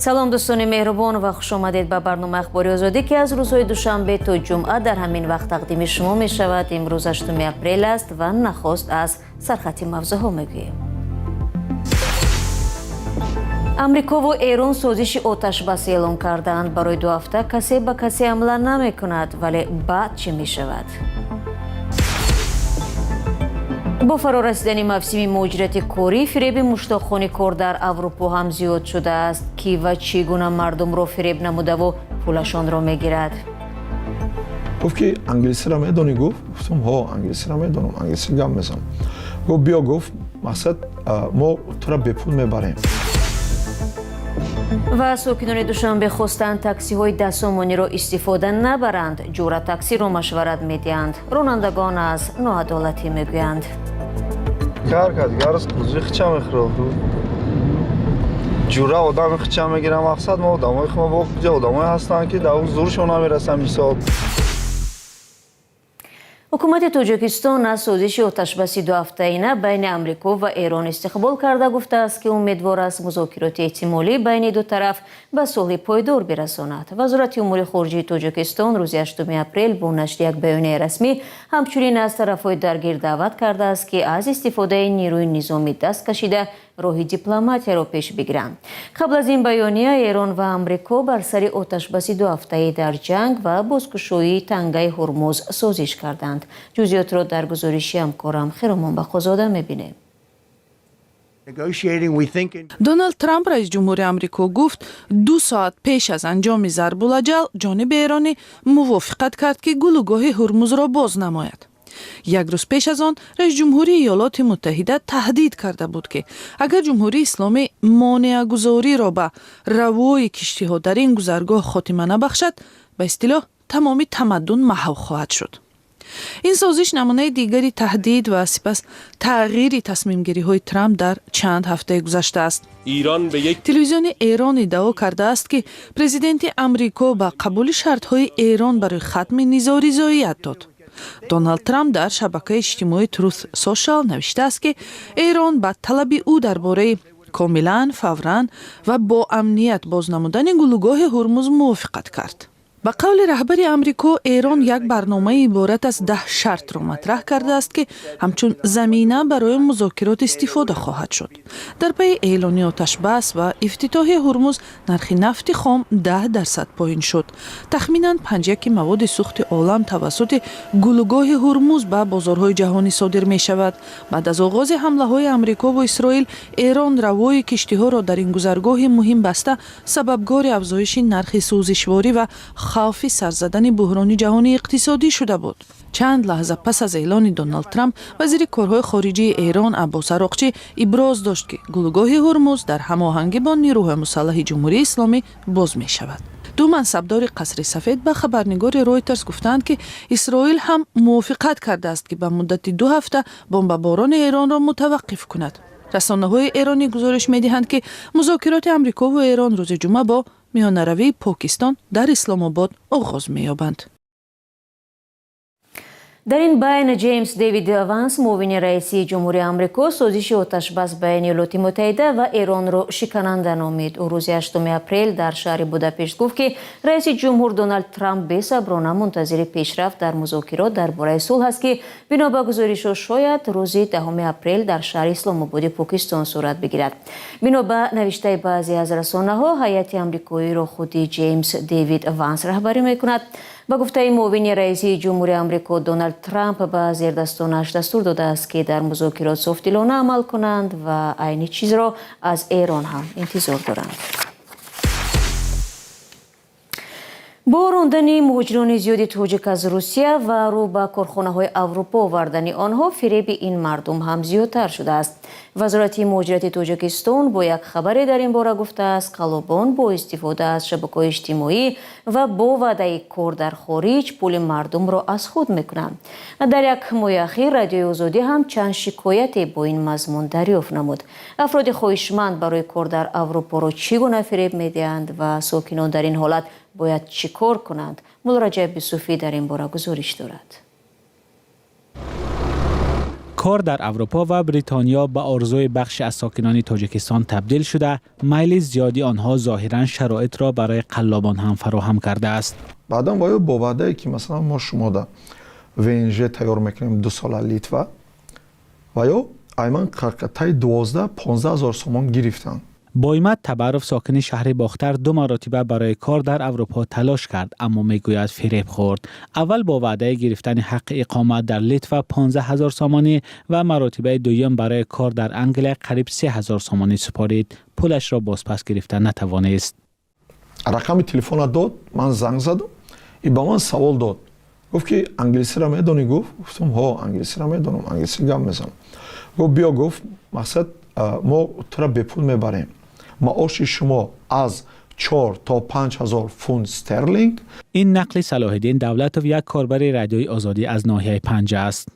салом дӯстони меҳрубон ва хуш омадед ба барнома ахбори озодӣ ки аз рӯзҳои душанбе то ҷумъа дар ҳамин вақт тақдими шумо мешавад. имрӯз 8 апрел аст ва нахост аз сархати мавзӯъҳо мегӯем. амрикову эрон созиши оташбас эълон кардаанд. барои 2 ҳафта касе ба касе ҳамла намекунад, вале баъд чӣ мешавад? бо фарорасидани мавсими муҳоҷирати корӣ фиреби муштоқхони кор дар аврупо ҳам зиёд шудааст. Кӣ ва чӣ гуна мардумро фиреб намудаву пулашонро мегирад? гуфт ки англисиро медонӣ? гуфтам ҳо, англисиро медонам, англиси гап мезанам. гуфт биё, гуфт мақсад мо туро бепул мебарем. ва сокинони душанбе хостанд таксиҳои дастсомониро истифода набаранд. ҷура таксиро машварат медиҳанд. ронандагон аз ноадолатӣ мегӯянд. ҷура одами хича мегирам, мақсад мо одамои хуб одамое ҳастанд ки дар зуршон намерасам ҳисоб. ҳукумати тоҷикистон аз созиши оташбаси 2 ҳафтаина байни амрико ва эрон истиқбол карда гуфтааст ки умедвор аст музокироти эҳтимолӣ байни ду тараф ба сулҳи пойдор бирасонад. вазорати умури хориҷии тоҷикистон рӯзи 8 апрел бо нашри як баёнияи расмӣ ҳамчунин аз тарафҳои даргир даъват кардааст ки аз истифодаи нирӯи низомӣ даст кашида роҳи дипломатияро пеш бигиранд. қабл аз ин баёния эрон ва амрико бар сари оташбаси 2 ҳафтаӣ дар ҷанг ва бозкушоии тангаи ҳурмуз созиш карданд. ҷузъиётро дар гузориши ҳамкорам Хиромон Бахозода мебинем. доналд трамп раис ҷумҳури амрико гуфт 2 соат пеш аз анҷоми зарбулаҷал ҷониби эронӣ мувофиқат кард ки гулугоҳи ҳурмузро боз намояд. як рӯз пеш аз он раис ҷумҳурии иёлоти муттаҳида таҳдид карда буд ки агар ҷумҳурии исломӣ монеагузориро ба равои киштиҳо дар ин гузаргоҳ хотима набахшад, ба истилоҳ тамоми тамаддун маҳв хоҳад шуд. ин созиш намунаи дигари таҳдид ва сипас тағйири тасмимгириҳои Трамп дар чанд ҳафтаи гузашта аст. телевизиони эрон иддао кардааст ки президенти амрико ба қабули шартҳои эрон барои хатми низоъ ризоият дод. доналд трамп дар шабакаи иҷтимоии Truth Social навиштааст ки эрон ба талаби ӯ дар бораи комилан, фавран ва бо амният бознамудани гулугоҳи ҳурмуз мувофиқат кард. ба қавли раҳбари амрико, эрон як барномаи иборат аз 10 шартро матраҳ кардааст ки ҳамчун замина барои музокирот истифода хоҳад шуд. дар пайи эълони оташбас ва ифтитоҳи ҳурмуз нархи нафти хом 10% поин шуд. тахминан 5/1 маводи сӯхти олам тавассути гулугоҳи ҳурмуз ба бозорҳои ҷаҳонӣ содир мешавад. баъд аз оғози ҳамлаҳои амрико ва исроил, эрон равои киштиҳоро дар ин гузаргоҳи муҳим баста сабабгори афзоиши нархи сӯзишворӣ ва хавфи сарзадани буҳрони ҷаҳонии иқтисодӣ шуда буд. чанд лаҳза пас аз эълони Доналд Трамп, вазири корҳои хориҷии Эрон Аббос Ароқчӣ иброз дошт ки гулугоҳи ҳурмуз дар ҳамоҳангӣ бо нирӯҳои мусаллаҳи ҷумҳурии исломӣ боз мешавад. ду мансабдори қасри сафед ба хабарнигори Reuters гуфтанд ки Исроил ҳам мувофиқат кардааст ки ба муддати 2 ҳафта бомбаборони Эронро мутаваққиф кунад. расонаҳои эронӣ гузориш медиҳанд ки музокироти амрикову Эрон рӯзи ҷумъа бо миёнаравии Покистон дар Исломобод оғоз меёбанд. дар ин байн Ҷеймс Дэвид Ванс, муовини раиси ҷумҳурии амрико, созиши оташбас байни иёлоти муттаҳида ва Эронро шикананда номид. ӯ рӯзи 8 апрел дар шаҳри Будапешт гуфт ки раиси ҷумҳур Доналд Трамп бесаброна мунтазири пешрафт дар музокирот дар бораи сулҳ аст ки бино ба гузоришҳо шояд рӯзи 10 апрел дар шаҳри Исломободи Покистон сурат бигирад. бино ба навиштаи баъзе аз расонаҳо, ҳайати амрикоиро худи Ҷеймс Дэвид Ванс раҳбарӣ мекунад. ба гуфтаи муовини раиси ҷумҳурии амрико, Доналд Трамп ба зердастонаш дастур додааст ки дар музокирот софтдилона амал кунанд ва айни чизро аз Эрон ҳам интизор доранд. бо рондани муҳоҷирони зиёди тоҷик аз Русия ва рӯ ба корхонаҳои Аврупо овардани онҳо, фиреби ин мардум ҳам зиёдтар шудааст. вазорати муҳоҷирати Тоҷикистон бо як хабаре дар ин бора гуфтааст, қалобон бо истифода аз шабакаҳои иҷтимоӣ ва бо ваъдаи кор дар хориҷ пули мардумро аз худ мекунанд. дар як моҳи ахир Радиои Озодӣ ҳам чанд шикояте бо ин мазмун дарёфт намуд. афроди хоҳишманд барои кор дар Аврупоро чӣ гуна фиреб медиҳанд ва сокинон дар ин ҳолат бояд чӣ кор кунанд? Мулло Раҷаб Юсуфӣ дар ин бора гузориш дорад. کار در اروپا و بریتانیا به آرزوی بخش از ساکنان تاجیکستان تبدیل شده، میل زیادی آنها ظاهراً شرایط را برای قلابان هم فراهم کرده است. بعدم باید با وعده که مثلا ما شما در ونژ تیار میکنیم 2 سال لیتوا و یا ایمن قرقطای 12-15 هزار سومان گرفتن. بایمت تبرف ساکن شهر باختر 2 مرتبه برای کار در اروپا تلاش کرد، اما میگوید فریب خورد. اول با وعده گرفتن حق اقامت در لیتوا 15,000 سامانی و مرتبه دوم برای کار در انگلیس قریب 3,000 سامانی سپارید. پولش را بازپس گرفتن نتوانست. رقم تلفن داد، من زنگ زدم، این با من سوال داد. گفت که انگلیسی را میدونی؟ گفتم ها انگلیسی را میدونم، انگلیسی گپ میزنم. گفت بیا، گفت مقصد ما تو را به پول میبریم. معاش شما از 4 تا 5,000 فوند استرلینگ. این نقل صلاح‌الدین دولتوف یک کاربر رادیوی آزادی از ناحیه پنجه است.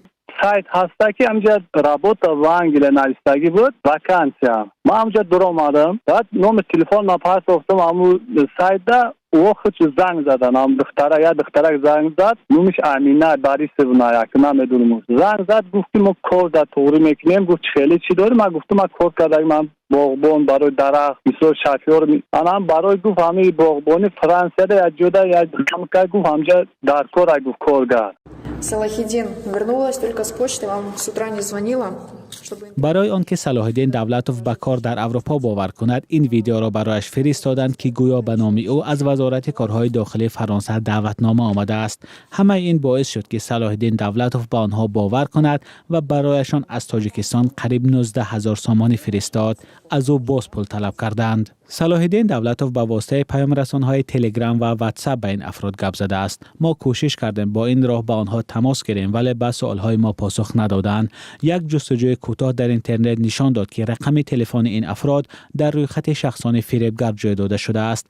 سایت هستا که امجد رابطه و انگلیس نوشتگی بود وکانسیا. ما امجد در آمدم. بعد نام تلفن ما پاس افتم امو سایت دا وقت زنگ زدن. ام دختره زنگ زد. نومش امینه باریس ونایا که نمیدونم. زنگ زد گفتیم ما کار در توری میکنیم. گفت خیلی چی داری؟ من گفتم ما کار کردم. من باغبان برای درخت مثل شافیور منم برای گفت همین باغبانی فرانسه دا جدا یا کم گفت همجا در کار گفت کارگر. Салахиддин вернулась только с почты, вам с утра не звонила, чтобы... برای آنکه صلاح‌الدین دولتوف به کار در اروپا باور کند، این ویدیو را برایش فرستادند که گویا به نام او از وزارت کارهای داخلی فرانسه دعوتنامه آمده است. همه این باعث شد که صلاح‌الدین دولتوف به آنها باور کند و برایشان از تاجیکستان قریب 19,000 سامانی فرستاد. از او باز پول طلب کردند. صلاح‌الدین دولتوف به واسطه پیام رسان‌های تلگرام و واتساپ به این افراد گپ زده است. ما کوشش کردیم با این راه به آنها تماس گیریم ولی به سوال‌های ما پاسخ ندادند. یک جستجوی کوتاه در اینترنت نشان داد که رقم تلفن این افراد در روی خط شخصان فریبگر جای داده شده است.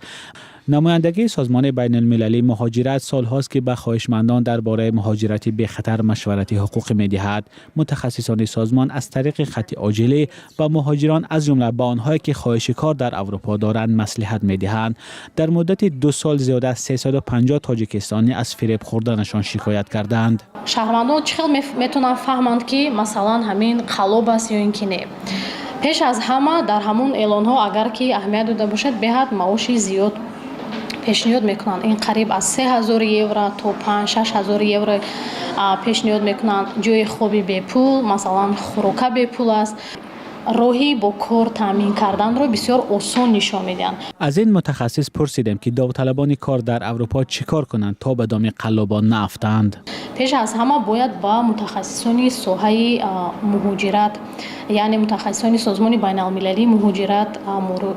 نمایندگی سازمان بین المللی مهاجرت سالهاست که به خواهشمندان درباره مهاجرت بی خطر مشورت حقوق می‌دهد. متخصصان سازمان از طریق خط عاجلی به مهاجران از جمله به آنهایی که خواهش کار در اروپا دارند مصلحت می‌دهند. در مدت 2 سال زیاده از 350 تاجیکستانی از فریب خوردنشان شکایت کردند. شهروندان چقدر میتونن فهمند که مثلا همین قلاب است یا اینکه نه. پیش از همه در همون اعلان ها اگر که اهمیت داده باشد بهت معاشی زیاد پیشنهاد میکنن. این قریب از 3,000 یورو تا 5-6,000 یورو پیشنهاد میکنن. جای خوبی به پول، مثلا خوراک به پول است. راهی با کار تامین کردن رو بسیار آسان نشان میدن. از این متخصص پرسیدم که داوطلبان کار در اروپا چیکار کنند تا به دام قلابان نافتند. پیش از همه باید با متخصصان ساحه مهاجرت یعنی متخصصان سازمان بین المللی مهاجرت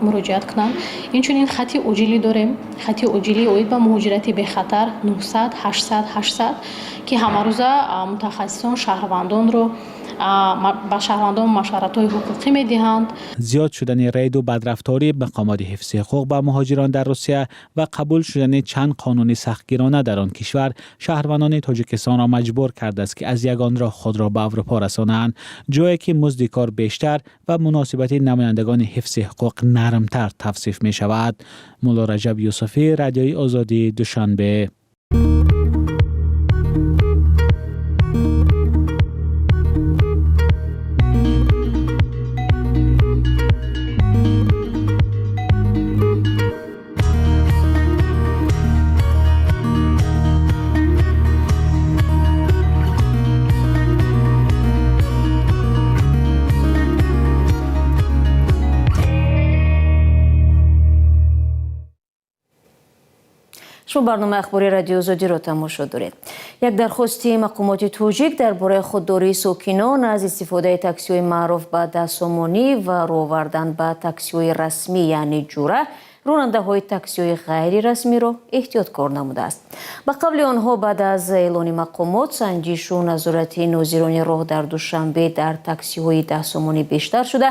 مراجعت کنند. اینچنین خط عاجلی داریم. خط عاجلی اوید به مهاجرت به خطر 900 800 که همه روزه متخصصان شهروندان رو با شهروندان مشورت‌های حقوقی می‌دهند. زیاد شدن رید و بدرفتاری مقامات حفظ حقوق به مهاجران در روسیه و قبول شدن چند قانون سختگیرانه در آن کشور شهروندان تاجیکستان را مجبور کرده است که از یگان راه خود را به اروپا رسانند، جایی که مزد کار بیشتر و مناسبت نمایندگان حفظ حقوق نرمتر توصیف می شود. مولا رجب یوسفی، رادیوی آزادی، دوشنبه. شما برنامه اخباری رادیو آزادی را تماشا دارید. یک درخواستی مقامات توجیک درباره خودداری ساکنان از استفاده تاکسی‌های معروف به دستسامانی و راوردن به تاکسی‌های رسمی یعنی جوره راننده‌های تاکسی‌های غیر رسمی را احتیاطکار نموده است. به قبل آنها بعد از اعلان مقامات سنجش و نظارت ناظران راه در دوشنبه در تاکسی‌های دستسامانی بیشتر شده،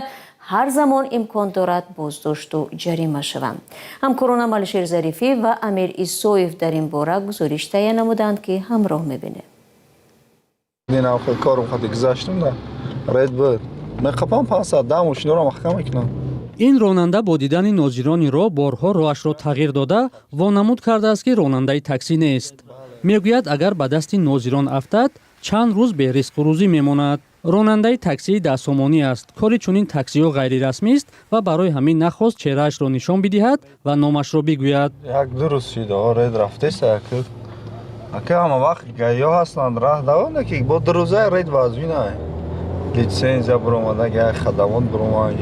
هر زمان امکان دارد بازداشت و جریمه شوند. همکاران مالشیر ظریفی و امیر ایسویف در این باره گزارش تهیه نمودند که همراه می‌بینیم. دینا خود کارم خود گذاشتم ده رد بود میخوام 500 ماشین رو محکم کنم. این راننده با دیدن ناظران راه بارها راهش را تغییر داده وانمود کرده است که راننده تاکسی نیست. میگوید اگر به دست ناظران افتد چند روز به رزق و روزی میماند. ронандаи таксии даҳсомонӣ аст. кори чунин таксиҳо ғайрирасмист ва барои ҳамин нахост чеҳраашро нишон бидиҳад ва номашро бигӯяд. як ду рӯз шуда ред рафтеса ака ҳама вақт гайё ҳастанд раҳ давоне ки бо ду рӯза ред вазвинай литсензия буромада як хадамот буромад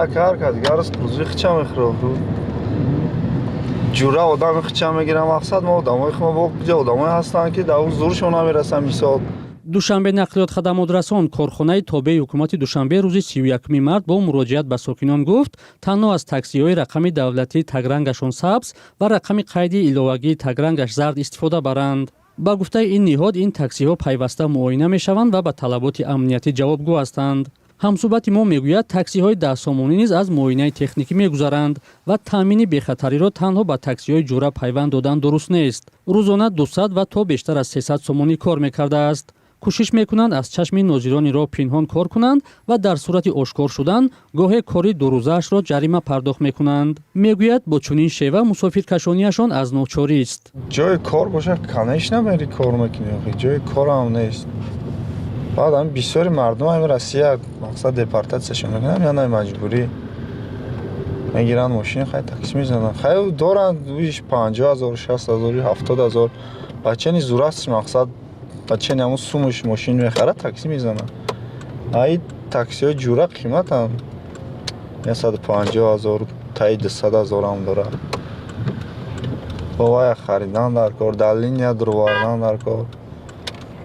як ҳар кас гарс кузви хича мехӯрад ҷура одами хича мегирам мақсад мо одамои хума бо куҷа одамое ҳастанд ки даву зуршон намерасанд мисол душанбе нақлиёт хадамотрасон корхонаи тобеи ҳукумати душанбе рӯзи 31 март бо муроҷиат ба сокинон гуфт танҳо аз таксиҳои рақами давлатии тагрангашон сабз ва рақами қайди иловагии тагрангаш зард истифода баранд. ба гуфтаи ин ниҳод ин таксиҳо пайваста муоина мешаванд ва ба талаботи амниятӣ ҷавобгӯ ҳастанд. ҳамсӯҳбати мо мегӯяд таксиҳои даҳсомонӣ низ аз муоинаи техникӣ мегузаранд ва таъмини бехатариро танҳо ба таксиҳои ҷура пайванд додан дуруст нест. рӯзона 200 ва то бештар аз 300 сомонӣ кор мекардааст. кӯшиш мекунанд аз чашми нозирони роҳ пинҳон кор кунанд ва дар сурати ошкор шудан гоҳе кори дурӯзаашро ҷарима пардохт мекунанд. мегӯяд бо чунин шева мусофиркашонияшон аз ночорист. ҷои кор бошад конечно мери кор мекунӣ ҷои корам нест. баъд ҳам бисёри мардум ҳами россия мақсад депортатсияшон мекунанд яна маҷбурӣ мегиранд мошини хай такси мезананд хай доранд 50 000 60 000 70 000 бачани зурастш мақсад бачани ҳамун сумаш мошин мехарад такси мезанад ай таксиҳои ҷура қиматам 150 000 таи 200 000 ҳам дорад бовая харидан дар кор дар линия дурвардан дар кор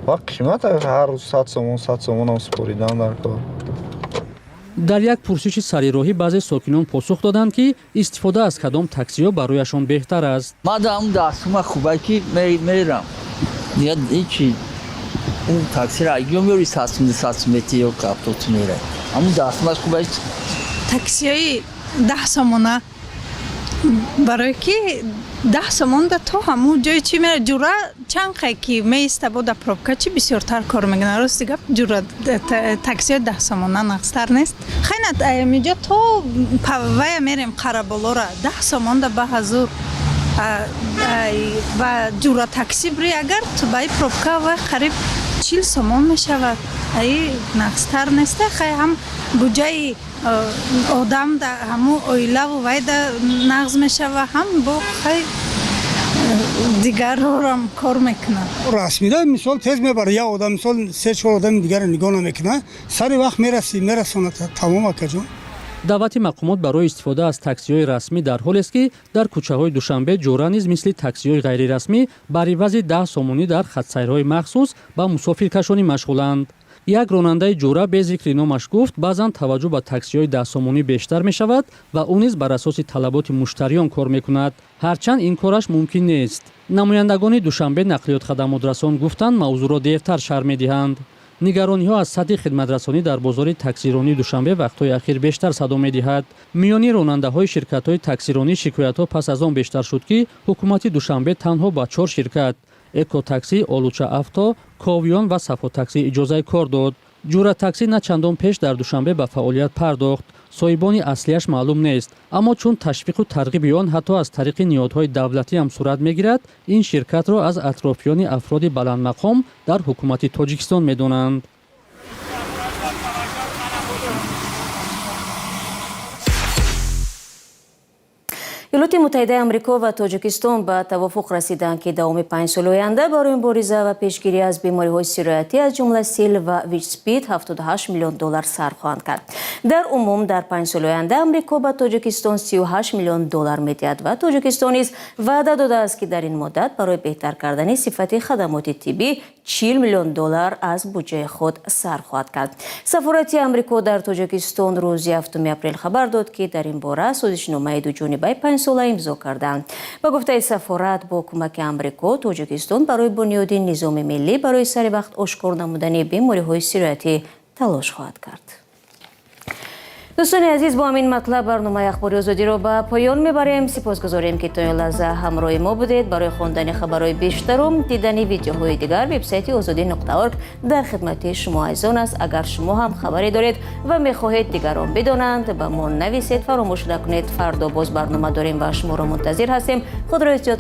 ва қимат ҳар рӯз 100 сомон ҳам супоридан дар кор. дар як пурсиши сарироҳӣ баъзе сокинон посух доданд ки истифода аз кадом таксиҳо барояшон беҳтар аст. ман дар ҳамун даҳсума хубай ки мерам دیگه هیچی اون تاکسی را اگه میاری 100 متری یا کاپوت میره همون داستان از خوبه تاکسی های 10 سامانه برای که 10 سامان ده تو همون جای چی میره جورا چند خیلی میسته بود پروبکا چی بسیارتر کار میکنه راست دیگه جورا تاکسی های 10 سامانه نقصتر نیست خیلی میجا تو پاوای میریم قربالا را 10 سامان ده به حضور و جورا تاکسی بری اگر تو بای پروبکا و قریب 40 سامان میشود ای نقصتر نیست خیلی هم بجای آدم در همون اویلا و وید نقص میشود هم با خیلی دیگر رو هم کار میکنه رسمی ده مثال تیز میبره یا آدم مثال 3-4 آدم دیگر نگاه نمیکنه سری وقت میرسونه تمام کجا даъвати мақомот барои истифода аз таксиҳои расмӣ дар ҳолест ки дар кӯчаҳои душанбе ҷора низ мисли таксиҳои ғайрирасмӣ бар ивази 10 сомонӣ дар хатсайрҳои махсус ба мусофиркашонӣ машғуланд. як ронандаи ҷура без зикри номаш гуфт баъзан таваҷҷӯҳ ба таксиҳои 10 сомонӣ бештар мешавад ва ӯ низ бар асоси талаботи муштариён кор мекунад ҳарчанд ин кораш мумкин нест. намояндагони душанбе нақлиёт хадамотрасон гуфтанд мавзӯъро дертар шарҳ медиҳанд. нигарониҳо аз сатҳи хидматрасонӣ дар бозори таксиронии душанбе вақтҳои ахир бештар садо медиҳад. миёни ронандаҳои ширкатҳои таксиронӣ шикоятҳо пас аз он бештар шуд ки ҳукумати душанбе танҳо ба 4 ширкат экотакси олуча авто ковиён ва сафотакси иҷозаи кор дод. ҷура такси на чандон пеш дар душанбе ба фаъолият пардохт. соҳибони аслияш маълум нест аммо чун ташвиқу тарғиби он ҳатто аз тариқи ниҳодҳои давлатӣ ҳам сурат мегирад ин ширкатро аз атрофиёни афроди баландмақом дар ҳукумати тоҷикистон медонанд. иёлоти муттаҳидаи амрико ва тоҷикистон ба тавофуқ расиданд ки давоми 5 соли оянда барои мубориза ва пешгирӣ аз бемориҳои сироятӣ аз ҷумла сил ва вич-спид $78 миллион сарф хоҳанд кард. дар умум дар 5 соли оянда амрико ба тоҷикистон $38 миллион медиҳад ва тоҷикистон низ ваъда додааст ки дар ин муддат барои беҳтар кардани сифати хадамоти тиббӣ $40 миллион аз буҷаи худ сарф хоҳад кард. сафорати амрико дар тоҷикистон рӯзи 7 апрел хабар дод ки дар ин бора созишномаи дуҷонибаи 5 сола имзо карданд. ба гуфтаи сафорат бо кӯмаки амрико тоҷикистон барои бунёди низоми миллӣ барои сари вақт ошкор намудани бемориҳои сироятӣ талош хоҳад кард. дӯстони азиз бо ҳамин матлаб барномаи ахбори озодиро ба поён мебарем. сипосгузорем ки то ин лаҳза ҳамроҳи мо будед. барои хондани хабарҳои бештару дидани видеоҳои дигар вебсайти озодӣ.орг дар хидмати шумо азизон аст. агар шумо ҳам хабаре доред ва мехоҳед дигарон бидонанд ба мо нависед. фаромӯш накунед фардо боз барнома дорем ва шуморо мунтазир ҳастем. худро эҳтиёт